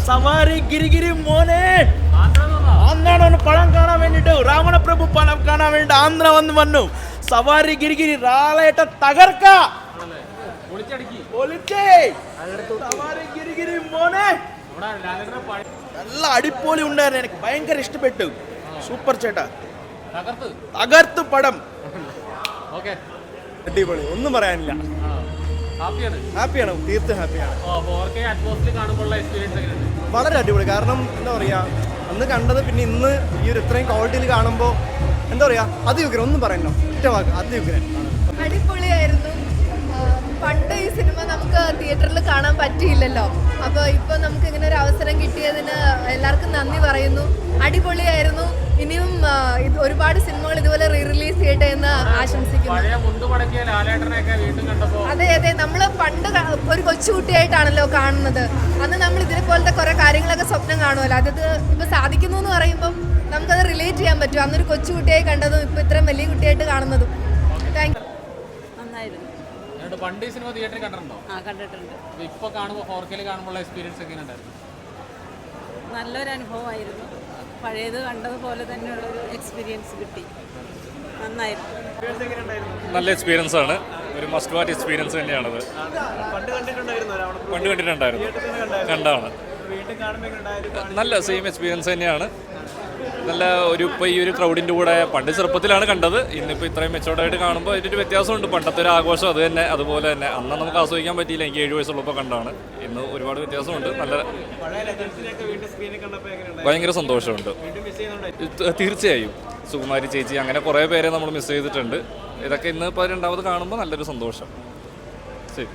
സവാരി ഗിരിഗിരി മോനെ ആന്ധ്രാണ് പടം കാണാൻ വേണ്ടിട്ട് രാവണപ്രഭു പടം കാണാൻ വേണ്ടി ആന്ധ്ര വന്നു സവാരി ഗിരിഗിരി റാളേട്ട തകർക്ക സവാരി ഗിരിഗിരി മോനെ നല്ല അടിപൊളി ഉണ്ടായിരുന്നു. എനിക്ക് ഭയങ്കര ഇഷ്ടപ്പെട്ടു. സൂപ്പർ ചേട്ടാ, തകർത്ത് പടം. അടിപൊളി, ഒന്നും പറയാനില്ല. ഹാപ്പിയാണ്, തീർത്തും ഹാപ്പിയാണ്. വളരെ അടിപൊളി. കാരണം എന്താ പറയാ, അന്ന് കണ്ടത് പിന്നെ ഇന്ന് ഈ ഒരു ഇത്രയും ക്വാളിറ്റിയിൽ കാണുമ്പോൾ എന്താ പറയാ, അതിയുഗ്രൻ. ഒന്നും പറയല്ലോ, ഒറ്റവാക്ക്, അതിയുഗ്രൻ. അടിപൊളിയായിരുന്നു. പണ്ട് ഈ സിനിമ നമുക്ക് തിയേറ്ററിൽ കാണാൻ പറ്റിയില്ലല്ലോ. അപ്പോൾ ഇപ്പോൾ നമുക്ക് ഇങ്ങനെ ഒരു അവസരം കിട്ടിയതിന് എല്ലാവർക്കും നന്ദി പറയുന്നു. അടിപൊളിയായിരുന്നു. ഇനിയും ഒരുപാട് സിനിമകൾ ഇതുപോലെ റിലീസ് ചെയ്യട്ടെ എന്ന് ആശംസിക്കുന്നു. അതെ അതെ, നമ്മൾ പണ്ട് ഒരു കൊച്ചുകുട്ടിയായിട്ടാണല്ലോ കാണുന്നത്. അന്ന് നമ്മൾ ഇതേപോലത്തെ കുറെ കാര്യങ്ങളൊക്കെ സ്വപ്നം കാണുമല്ലോ. അത് ഇപ്പൊ സാധിക്കുന്നു എന്ന് പറയുമ്പം നമുക്കത് റിലേറ്റ് ചെയ്യാൻ പറ്റും. അന്നൊരു കൊച്ചുകുട്ടിയായി കണ്ടതും ഇപ്പൊ ഇത്രയും വലിയ കുട്ടിയായിട്ട് കാണുന്നതും. Thank you. നന്നായിരുന്നു. പണ്ട് ഈ സിനിമ തിയേറ്ററിൽ കണ്ടിട്ടുണ്ടോ? കണ്ടിട്ടുണ്ട്. ഇപ്പൊ കാണുമ്പോൾ 4K കാണുമ്പോൾ എക്സ്പീരിയൻസ് ഒക്കെ ഉണ്ടായിരുന്നു? നല്ലൊരു അനുഭവമായിരുന്നു. പഴയത് കണ്ടതുപോലെ തന്നെയുള്ളൊരു എക്സ്പീരിയൻസ് കിട്ടി. നന്നായിരുന്നു. നല്ല എക്സ്പീരിയൻസ് ആണ്. ഒരു മസ്റ്റ് വാച്ച് എക്സ്പീരിയൻസ് തന്നെയാണത്. പണ്ട് കണ്ടിട്ടുണ്ടായിരുന്നു, കണ്ടാണ്. നല്ല സെയിം എക്സ്പീരിയൻസ് തന്നെയാണ്. നല്ല ഒരു ഇപ്പോൾ ഈ ഒരു ക്രൗഡിൻ്റെ കൂടെ പണ്ട് ചെറുപ്പത്തിലാണ് കണ്ടത്. ഇന്നിപ്പോൾ ഇത്രയും മെച്ചോർഡായിട്ട് കാണുമ്പോൾ അതിൻ്റെ വ്യത്യാസമുണ്ട്. പണ്ടത്തെ ഒരു ആഘോഷം അത് തന്നെ, അതുപോലെ തന്നെ അന്ന് നമുക്ക് ആസ്വദിക്കാൻ പറ്റിയില്ല. എനിക്ക് 7 വയസ്സുള്ളപ്പോൾ കണ്ടാണ്. ഇന്ന് ഒരുപാട് വ്യത്യാസമുണ്ട്. നല്ല ഭയങ്കര സന്തോഷമുണ്ട്. തീർച്ചയായും സുകുമാരി ചേച്ചി, അങ്ങനെ കുറേ പേരെ നമ്മൾ മിസ് ചെയ്തിട്ടുണ്ട്. ഇതൊക്കെ ഇന്ന് ഇപ്പോൾ രണ്ടാമത് കാണുമ്പോൾ നല്ലൊരു സന്തോഷം. ശരി.